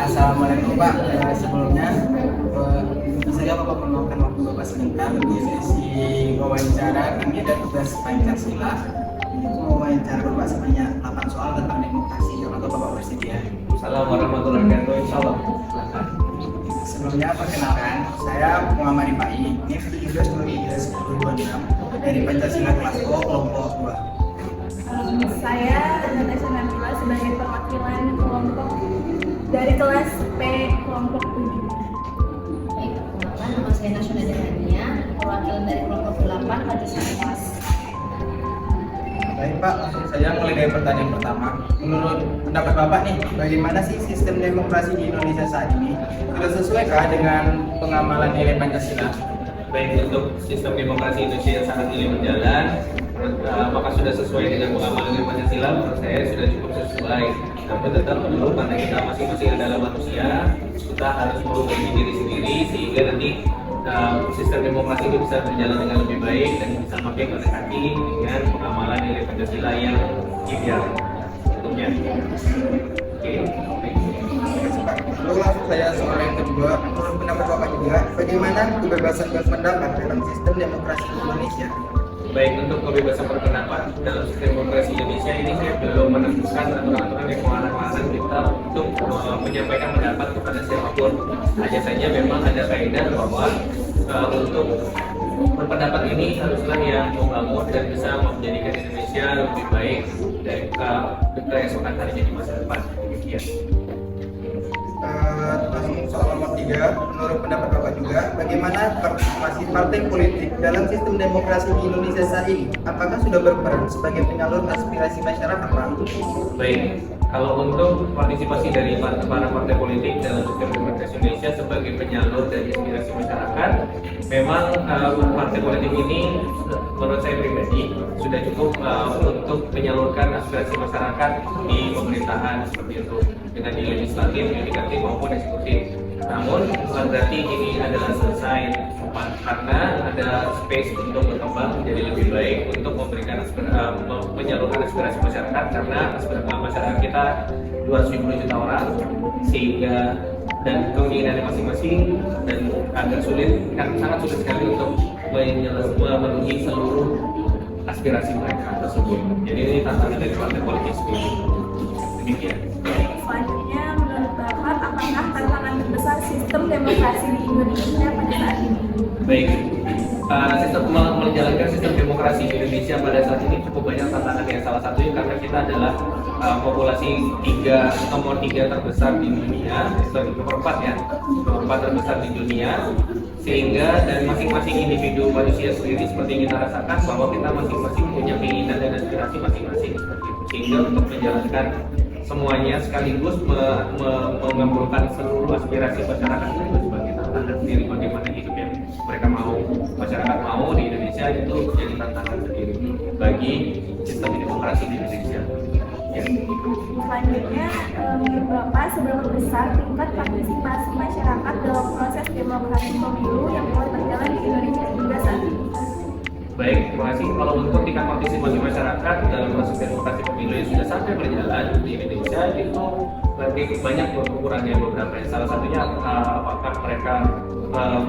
Assalamualaikum Pak. Sebelumnya saya Bapak meluangkan waktu Bapak sebentar di sesi wawancara kandidat tugas Pancasila. Wawancara Bapak sebanyak 8 soal tentang demokrasi. Apakah Bapak bersedia? Assalamualaikum warahmatullahi wabarakatuh. Insyaallah. Sebelumnya perkenalkan, saya Muhammad Pai, NIF 17 dari Pancasila kelas O kelompok 2. Saya Natasha Nabila sebagai perwakilan kelompok dari kelas P kelompok 7. Baik, perkenalkan nama saya Nasyuna Dehania, perwakilan dari kelompok 8 partisipasi. Baik Pak, langsung saja mulai dari pertanyaan pertama. Menurut pendapat Bapak nih, bagaimana sih sistem demokrasi di Indonesia saat ini? Sudah sesuaikah dengan pengamalan nilai Pancasila? Baik, untuk sistem demokrasi Indonesia yang saat ini berjalan, apakah sudah sesuai dengan pengamalan Pancasila? Menurut saya sudah cukup sesuai. Tapi tetap perlu, karena kita masing-masing adalah manusia, kita harus memperbaiki diri sendiri sehingga nanti sistem demokrasi itu bisa berjalan dengan lebih baik dan bisa makin mendekati dengan pengamalan nilai Pancasila yang ideal tentunya. Oke. Lalu langsung saya soal yang kedua, menurut pendapat Bapak juga, bagaimana kebebasan berpendapat dalam sistem demokrasi Indonesia? Baik, untuk kebebasan berpendapat dalam sistem demokrasi Indonesia ini saya belum menemukan aturan-aturan yang melarang kita untuk menyampaikan pendapat kepada siapapun. Hanya saja memang ada kaidah bahwa untuk berpendapat ini haruslah yang membangun dan bisa menjadikan Indonesia lebih baik dari keesokan harinya di masa depan. Demikian. Langsung soal nomor 3, menurut pendapat Bapak juga, bagaimana partisipasi partai politik dalam sistem demokrasi di Indonesia saat ini? Apakah sudah berperan sebagai penyalur aspirasi masyarakat, Pak? Baik, kalau untuk partisipasi dari para partai politik dalam sistem demokrasi Indonesia sebagai penyalur dari aspirasi masyarakat, memang partai politik ini menurut saya pribadi sudah cukup untuk menyalurkan aspirasi masyarakat di pemerintahan seperti itu, dengan di legislatif, yudikatif maupun eksekutif. Namun bukan berarti ini adalah selesai, karena ada space untuk berkembang menjadi lebih baik untuk memberikan menyalurkan aspirasi masyarakat, karena aspirasi masyarakat kita 270 juta orang, sehingga dan keinginannya masing-masing dan agak sulit, sangat sulit sekali untuk memenuhi seluruh aspirasi mereka tersebut. Jadi ini tantangan dari partai politik sendiri. Demikian. Selanjutnya, menurut Bapak, apakah tantangan terbesar sistem demokrasi di Indonesia pada saat ini? Baik, sistem menjalankan sistem demokrasi di Indonesia pada saat ini cukup banyak tantangan ya. Salah satunya karena kita adalah populasi nomor 3 terbesar di dunia, nomor 4 ya, nomor 4 terbesar di dunia, sehingga dan masing-masing individu manusia sendiri seperti yang kita rasakan bahwa kita masing-masing punya keinginan dan aspirasi masing-masing seperti itu, sehingga untuk menjalankan semuanya sekaligus menggabungkan seluruh aspirasi masyarakat itu sebagai tantangan sendiri, bagaimana hidup yang mereka mau, masyarakat mau di Indonesia itu jadi tantangan sendiri bagi sistem demokrasi di Indonesia. Ya. Selanjutnya, menurut Bapak, seberapa besar tingkat partisipasi masyarakat dalam proses demokrasi pemilu yang telah berjalan di Indonesia hingga saat ini? Baik, terima kasih. Kalau untuk tingkat partisipasi masyarakat dalam proses demokrasi pemilu yang sudah sampai berjalan di Indonesia itu lebih banyak ukurannya beberapa. Salah satunya apakah mereka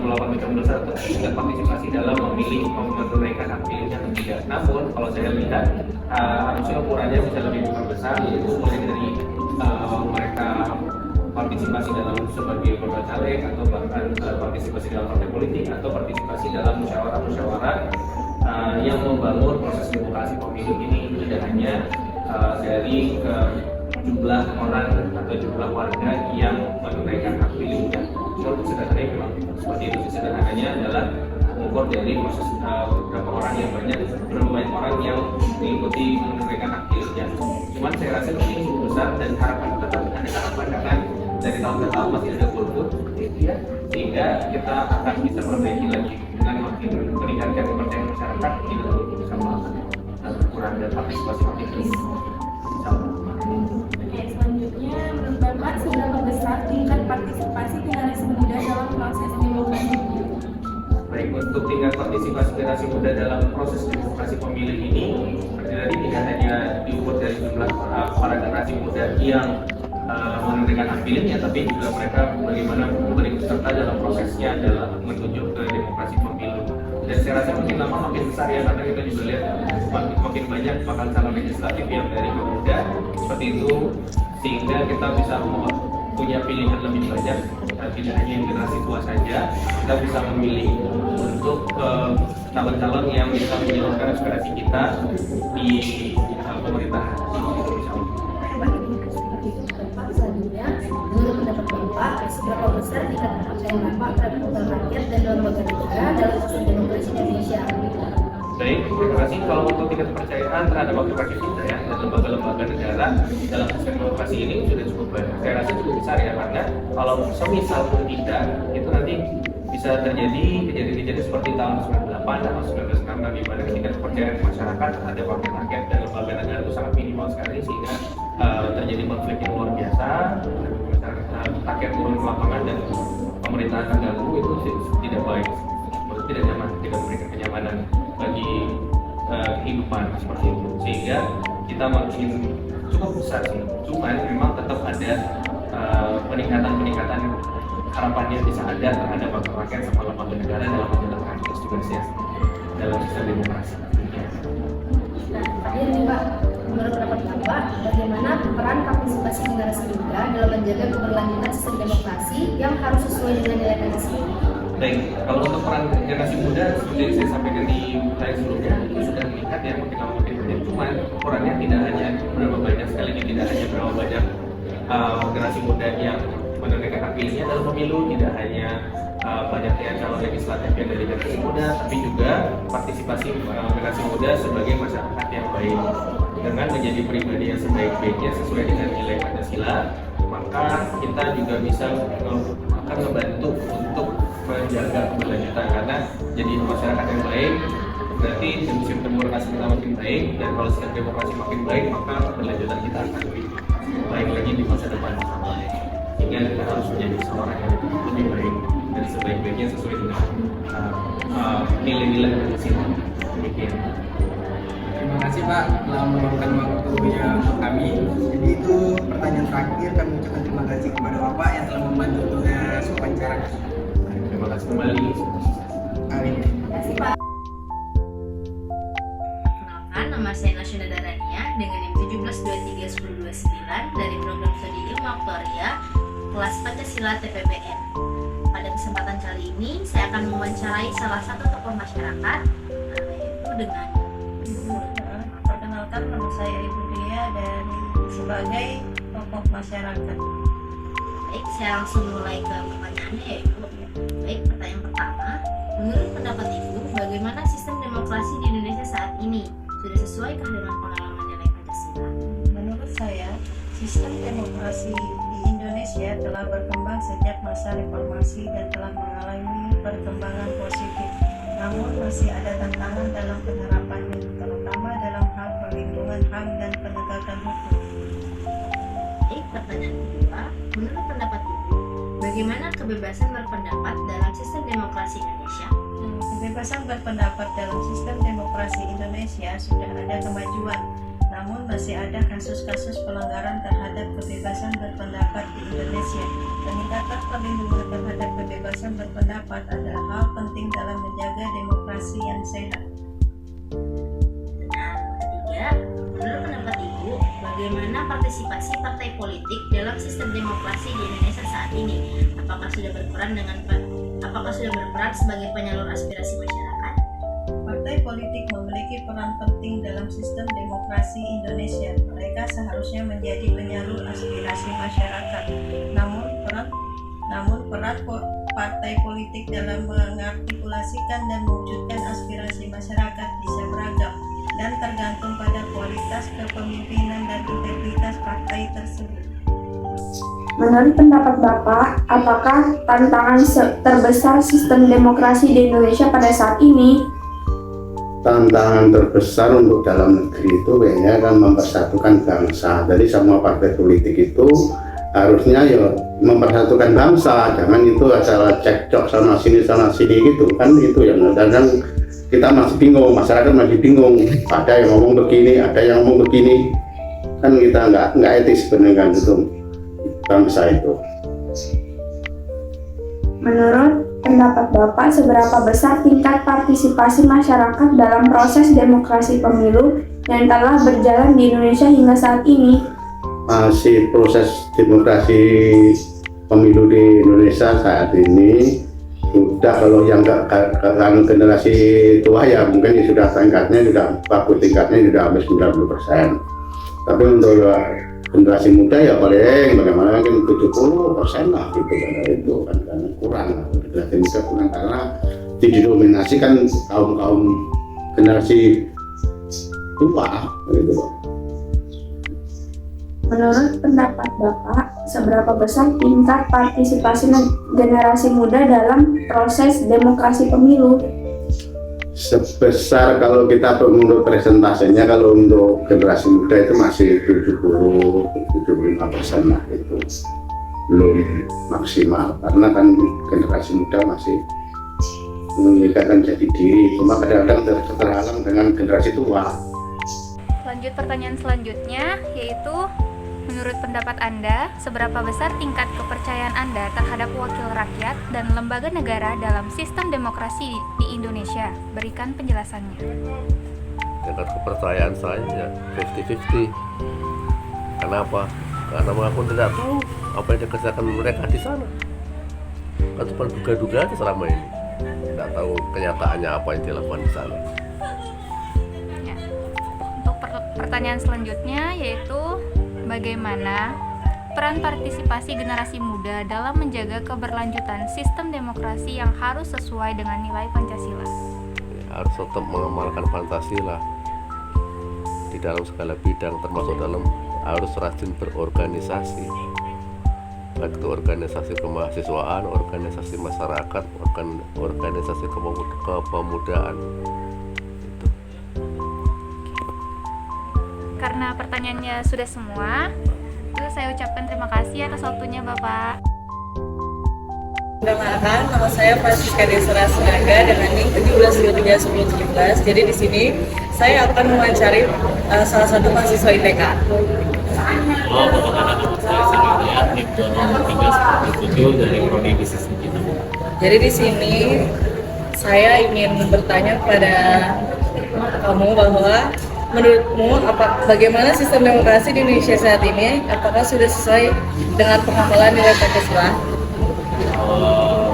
melakukan mencoblos atau tingkat partisipasi dalam memilih menunaikan hak pilihnya atau tidak. Namun kalau saya lihat harusnya ukurannya bisa lebih besar, yaitu mulai dari mereka partisipasi dalam sebagai anggota caleg atau bahkan partisipasi dalam partai politik atau partisipasi dalam musyawarah-musyawarah yang membangun proses demokrasi pemilu ini, tidak hanya dari jumlah orang atau jumlah warga yang menunaikan hak pilihnya. Contoh sederhananya memang seperti itu. Sederhananya adalah mengukur dari proses berapa orang yang berapa banyak orang yang mengikuti menunaikan hak pilihnya. Cuman saya rasa ini cukup besar dan harapan tetap ada harapan dari tahun ke tahun masih ada golput, ya, sehingga kita akan bisa perbaiki lagi dengan makin meningkatkan kepercayaan masyarakat tidak perlu bisa kurang dan partisipasi makin tinggi. Oke, selanjutnya, menurut Bapak, seberapa besar tingkat partisipasi generasi muda dalam proses demokrasi? Baik, untuk tingkat partisipasi generasi muda dalam proses demokrasi pemilih ini, tadi tidak hanya diukur dari jumlah para generasi muda yang menentukan hak pilihnya, tapi juga mereka bagaimana berikut serta dalam prosesnya dalam menuju ke demokrasi pemilu. Dan saya rasa makin lama makin besar ya, karena kita juga lihat makin banyak bakal calon legislatif yang dari kaum muda seperti itu, sehingga kita bisa punya pilihan lebih banyak, tidak hanya yang generasi tua saja. Kita bisa memilih untuk calon-calon yang bisa menyalurkan aspirasi kita di pemerintahan. Selanjutnya, menurut pendapat Bapak, seberapa besar tingkat kepercayaan Bapak terhadap program rakyat dan lembaga negara dalam sistem demokrasi Indonesia? Baik, terima kasih. Kalau untuk tingkat kepercayaan terhadap wakil rakyat kita ya, dan lembaga-lembaga negara dalam sistem demokrasi ini sudah cukup banyak. Saya rasa cukup besar ya, karena kalau semisal pun tidak, itu nanti bisa terjadi kejadian-kejadian seperti tahun 98 atau 1996, di mana tingkat kepercayaan masyarakat terhadap wakil rakyat dan lembaga negara itu sangat minimal sekali, sehingga terjadi konflik yang luar biasa, rakyat turun ke lapangan dan pemerintahan terganggu. Itu tidak baik, tidak nyaman, tidak memberikan kenyamanan bagi kehidupan seperti itu, sehingga kita makin cukup besar sih. Cuman memang tetap ada peningkatan harapannya bisa ada terhadap wakil rakyat sama lembaga negara dalam menjalankan tugas-tugasnya dalam sistem demokrasi. Nah, terakhir nih Pak, menurut pendapat Bapak, bagaimana peran partisipasi generasi muda dalam menjaga keberlanjutan sistem demokrasi yang harus sesuai dengan nilai Pancasila? Baik, kalau untuk peran generasi muda seperti yang saya sampaikan di slide sebelumnya, itu sudah meningkat ya, makin lama makin banyak. Cuman perannya tidak hanya berapa banyak, sekali lagi tidak hanya berapa banyak generasi muda yang menunaikan hak pilihnya dalam pemilu, tidak hanya banyaknya calon legislatif yang dari generasi muda, tapi juga partisipasi generasi muda sebagai masyarakat yang baik dengan menjadi pribadi yang sebaik-baiknya sesuai dengan nilai Pancasila. Maka kita juga bisa akan membantu untuk menjaga keberlanjutan, karena jadi masyarakat yang baik berarti sistem demokrasi kita makin baik, dan kalau sistem demokrasi makin baik maka keberlanjutan kita akan lebih baik lagi di masa depan. Sehingga kita harus menjadi seorang yang lebih baik dan sebaik-baiknya sesuai dengan nilai-nilai Pancasila. Demikian. Terima kasih Pak telah meluangkan waktunya untuk kami. Jadi itu pertanyaan terakhir, kami ucapkan terima kasih kepada Bapak yang telah membantu tugas wawancara. Terima kasih kembali. Amin. Terima kasih Pak. Perkenalkan, nama saya Nasyuna Darania dengan NIM 17231029 dari program studi ilmu aktuaria kelas Pancasila TPBN. Pada kesempatan kali ini saya akan mewawancarai salah satu tokoh masyarakat, yaitu dengan Ibu. Perkenalkan, nama saya Ibu Dia dan sebagai tokoh masyarakat. Baik, saya langsung mulai ke pertanyaannya ya Ibu. Baik, pertanyaan pertama, menurut pendapat Ibu, bagaimana sistem demokrasi di Indonesia saat ini? Sudah sesuaikah dengan pengalaman nilai Pancasila? Menurut saya, sistem demokrasi di Indonesia telah berkembang sejak masa reformasi dan telah mengalami perkembangan positif. Namun masih ada tantangan dalam penerapannya, terutama dalam hal perlindungan HAM dan penegakan hukum. Baik, pertanyaan kedua, menurut pendapat Ibu, bagaimana kebebasan berpendapat dalam sistem demokrasi Indonesia? Kebebasan berpendapat dalam sistem demokrasi Indonesia sudah ada kemajuan, namun masih ada kasus-kasus pelanggaran terhadap kebebasan berpendapat di Indonesia. Peningkatan perlindungan terhadap kebebasan berpendapat adalah hal penting dalam menjaga demokrasi yang sehat. Pertanyaan ketiga, menurut pendapat Ibu, bagaimana partisipasi partai politik dalam sistem demokrasi di Indonesia saat ini? Apakah sudah berperan sebagai penyalur aspirasi masyarakat? Partai politik memiliki peran penting dalam sistem demokrasi Indonesia. Mereka seharusnya menjadi penyalur aspirasi masyarakat. Namun peran partai politik dalam mengartikulasikan dan mewujudkan aspirasi masyarakat bisa beragam dan tergantung pada kualitas kepemimpinan dan integritas partai tersebut. Menurut pendapat Bapak, apakah tantangan terbesar sistem demokrasi di Indonesia pada saat ini? Tantangan terbesar untuk dalam negeri itu kayaknya kan mempersatukan bangsa. Jadi semua partai politik itu harusnya ya mempersatukan bangsa, jangan itu asal cekcok sana sini gitu kan, itu ya. Kadang kita masih bingung, masyarakat masih bingung, ada yang ngomong begini, ada yang ngomong begini, kan kita nggak etis sebenarnya kan itu bangsa itu. Menurut pendapat Bapak, seberapa besar tingkat partisipasi masyarakat dalam proses demokrasi pemilu yang telah berjalan di Indonesia hingga saat ini? Masih proses demokrasi pemilu di Indonesia saat ini sudah, kalau yang generasi tua ya mungkin sudah tingkatnya sudah bagus, tingkatnya sudah hampir 90%. Tapi untuk generasi muda ya paling bagaimana kan 70% lah gitu kan, itu kan karena kurang lah. Generasi muda kurang karena didominasi kan kaum generasi tua gitu. Menurut pendapat Bapak, seberapa besar tingkat partisipasi generasi muda dalam proses demokrasi pemilu? Sebesar kalau kita menurut presentasinya, kalau untuk generasi muda itu masih 70-75% lah, itu belum maksimal karena kan generasi muda masih menginginkan jadi diri, cuma kadang-kadang terhalang dengan generasi tua. Lanjut pertanyaan selanjutnya, yaitu menurut pendapat Anda, seberapa besar tingkat kepercayaan Anda terhadap wakil rakyat dan lembaga negara dalam sistem demokrasi di Indonesia? Berikan penjelasannya. Tingkat kepercayaan saya ya 50-50. Kenapa? Karena aku tidak tahu apa yang dikerjakan mereka di sana. Kan cuma duga-duga aja selama ini. Tidak tahu kenyataannya apa yang dilakukan di sana. Ya. Untuk pertanyaan selanjutnya, yaitu bagaimana peran partisipasi generasi muda dalam menjaga keberlanjutan sistem demokrasi yang harus sesuai dengan nilai Pancasila? Harus tetap mengamalkan Pancasila di dalam segala bidang, termasuk dalam harus rajin berorganisasi, baik itu organisasi kemahasiswaan, organisasi masyarakat, organisasi kepemudaan. Karena pertanyaannya sudah semua, itu saya ucapkan terima kasih atas waktunya Bapak. Perkenalkan, nama saya Francisca Desra Sinaga dengan NIM 17231017. Jadi di sini saya akan mewawancari salah satu mahasiswa ITK. Halo, perkenalkan nama saya Sanidya, NIM 231017 dari Prodi Bisnis Digital. Jadi di sini saya ingin bertanya kepada kamu bahwa menurutmu bagaimana sistem demokrasi di Indonesia saat ini? Apakah sudah sesuai dengan penghafal nilai Pancasila?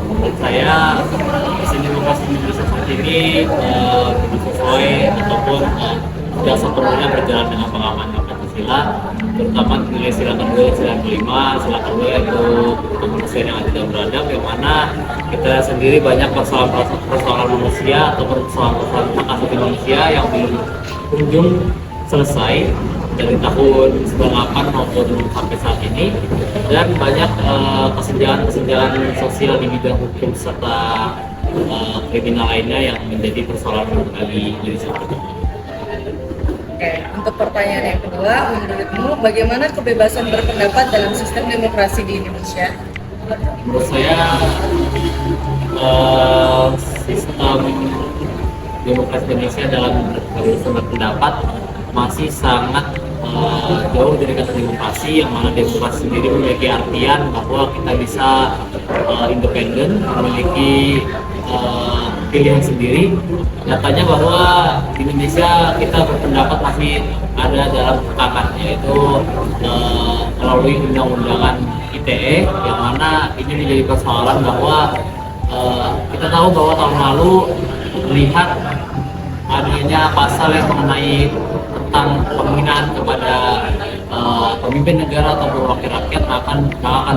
Menurut saya sistem demokrasi di Indonesia saat ini belum sesuai ataupun tidak sepenuhnya berjalan dengan pengaman Pancasila, terutama nilai sila kedua, sila kelima, sila kedua yaitu kemanusiaan yang tidak beradab, yang mana kita sendiri banyak persoalan manusia atau persoalan hak asasi manusia yang belum kunjung selesai dari tahun 98 maupun sampai saat ini, dan banyak kesenjangan sosial di bidang hukum serta kriminal lainnya yang menjadi persoalan bagi Indonesia. Oke, untuk pertanyaan yang kedua, menurutmu bagaimana kebebasan berpendapat dalam sistem demokrasi di Indonesia? Menurut saya sistem demokrasi Indonesia dalam kebebasan berpendapat masih sangat jauh dari kata demokrasi, yang mana demokrasi sendiri memiliki artian bahwa kita bisa independen, memiliki pilihan sendiri. Nyatanya bahwa di Indonesia kita berpendapat masih ada dalam tekanan, yaitu melalui undang-undangan ITE, yang mana ini menjadi persoalan bahwa kita tahu bahwa tahun lalu melihat adanya pasal yang mengenai tentang penghinaan kepada pemimpin negara atau wakil rakyat akan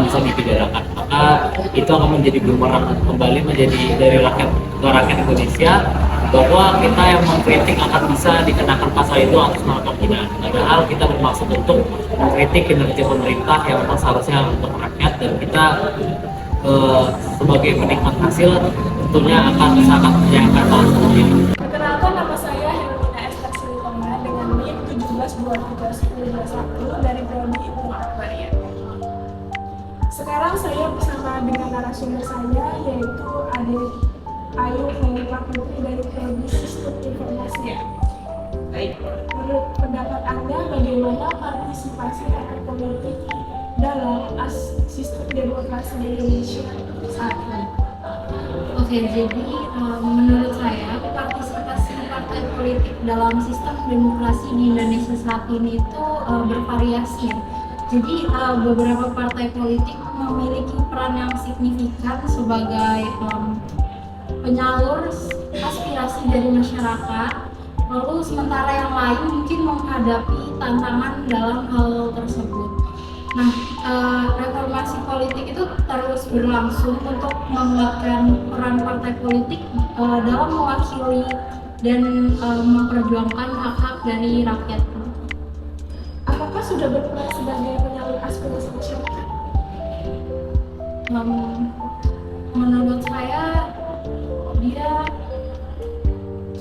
bisa dipidanakan. Maka itu akan menjadi bumerang kembali menjadi dari rakyat ke rakyat Indonesia, bahwa kita yang mengkritik akan bisa dikenakan pasal itu atas nama penghinaan. Padahal kita bermaksud untuk mengkritik kinerja pemerintah yang memang seharusnya untuk rakyat, dan kita sebagai penikmat hasil tentunya akan sangat menyayangkan hal seperti ini. Perkenalkan, nama saya Hermina Esther Silvana dengan NIM 17231021 dari Prodi Ilmu Aktuaria. Sekarang saya bersama dengan narasumber saya, yaitu Ade Ayu Melila Putri dari Prodi Sistem Informasi. Baik, menurut pendapat Anda bagaimana partisipasi rakyat politik dalam demokrasi di Indonesia saat ini? Oke, jadi menurut saya partisipasi partai politik dalam sistem demokrasi di Indonesia saat ini itu bervariasi. Jadi beberapa partai politik memiliki peran yang signifikan sebagai penyalur aspirasi dari masyarakat. Lalu sementara yang lain mungkin menghadapi tantangan dalam hal tersebut. Nah, reformasi politik itu terus berlangsung untuk menguatkan peran partai politik dalam mewakili dan memperjuangkan hak-hak dari rakyat. Apakah sudah berperan sebagai penyalur aspirasi masyarakat? Menurut saya dia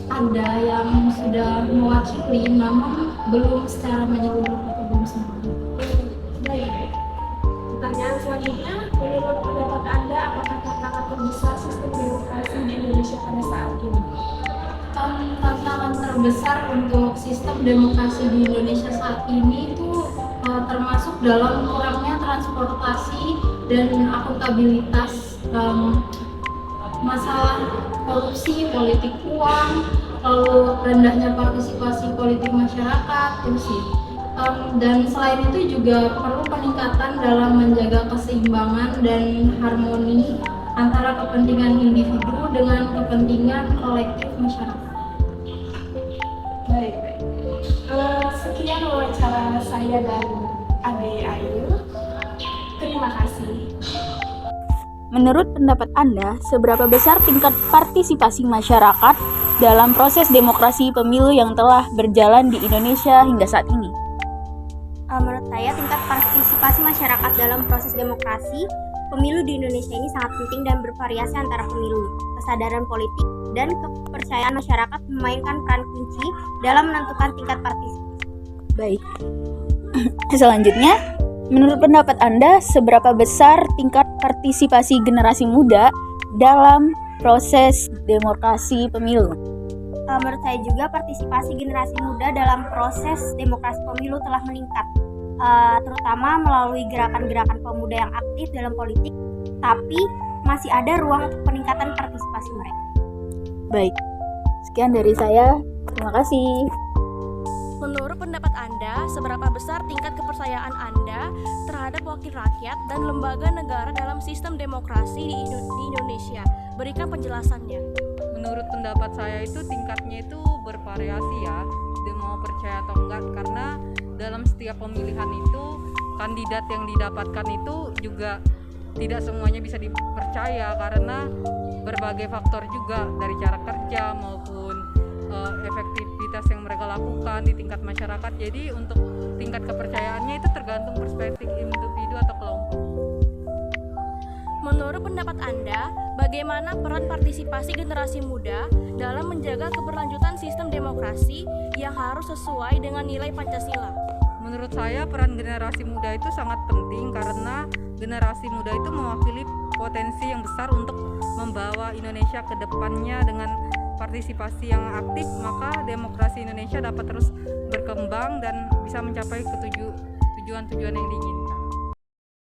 ada yang sudah mewakili, namun belum secara menyeluruh atau belum semua. Baik. Pertanyaan selanjutnya, menurut pendapat Anda, apakah tantangan terbesar sistem demokrasi di Indonesia pada saat ini? Tantangan terbesar untuk sistem demokrasi di Indonesia saat ini itu termasuk dalam kurangnya transportasi dan akuntabilitas, masalah korupsi, politik uang, lalu rendahnya partisipasi politik masyarakat, itu sih. Dan selain itu juga perlu peningkatan dalam menjaga keseimbangan dan harmoni antara kepentingan individu dengan kepentingan kolektif masyarakat. Baik. Sekian wawancara saya dan Ade Ayu. Terima kasih. Menurut pendapat Anda, seberapa besar tingkat partisipasi masyarakat dalam proses demokrasi pemilu yang telah berjalan di Indonesia hingga saat ini? Menurut saya, tingkat partisipasi masyarakat dalam proses demokrasi pemilu di Indonesia ini sangat penting dan bervariasi antara pemilu. Kesadaran politik dan kepercayaan masyarakat memainkan peran kunci dalam menentukan tingkat partisipasi. Baik. Selanjutnya, menurut pendapat Anda, seberapa besar tingkat partisipasi generasi muda dalam proses demokrasi pemilu? Menurut saya juga partisipasi generasi muda dalam proses demokrasi pemilu telah meningkat, terutama melalui gerakan-gerakan pemuda yang aktif dalam politik, tapi masih ada ruang untuk peningkatan partisipasi mereka. Baik, sekian dari saya. Terima kasih. Menurut pendapat Anda, seberapa besar tingkat kepercayaan Anda terhadap wakil rakyat dan lembaga negara dalam sistem demokrasi di Indonesia? Berikan penjelasannya. Menurut pendapat saya itu tingkatnya itu bervariasi ya, dia mau percaya atau enggak, karena dalam setiap pemilihan itu kandidat yang didapatkan itu juga tidak semuanya bisa dipercaya karena berbagai faktor juga dari cara kerja maupun efektivitas yang mereka lakukan di tingkat masyarakat. Jadi untuk tingkat kepercayaannya itu tergantung perspektif individu atau kelompok. Menurut pendapat Anda, bagaimana peran partisipasi generasi muda dalam menjaga keberlanjutan sistem demokrasi yang harus sesuai dengan nilai Pancasila? Menurut saya peran generasi muda itu sangat penting karena generasi muda itu mewakili potensi yang besar untuk membawa Indonesia ke depannya. Dengan partisipasi yang aktif, maka demokrasi Indonesia dapat terus berkembang dan bisa mencapai tujuan-tujuan yang diinginkan.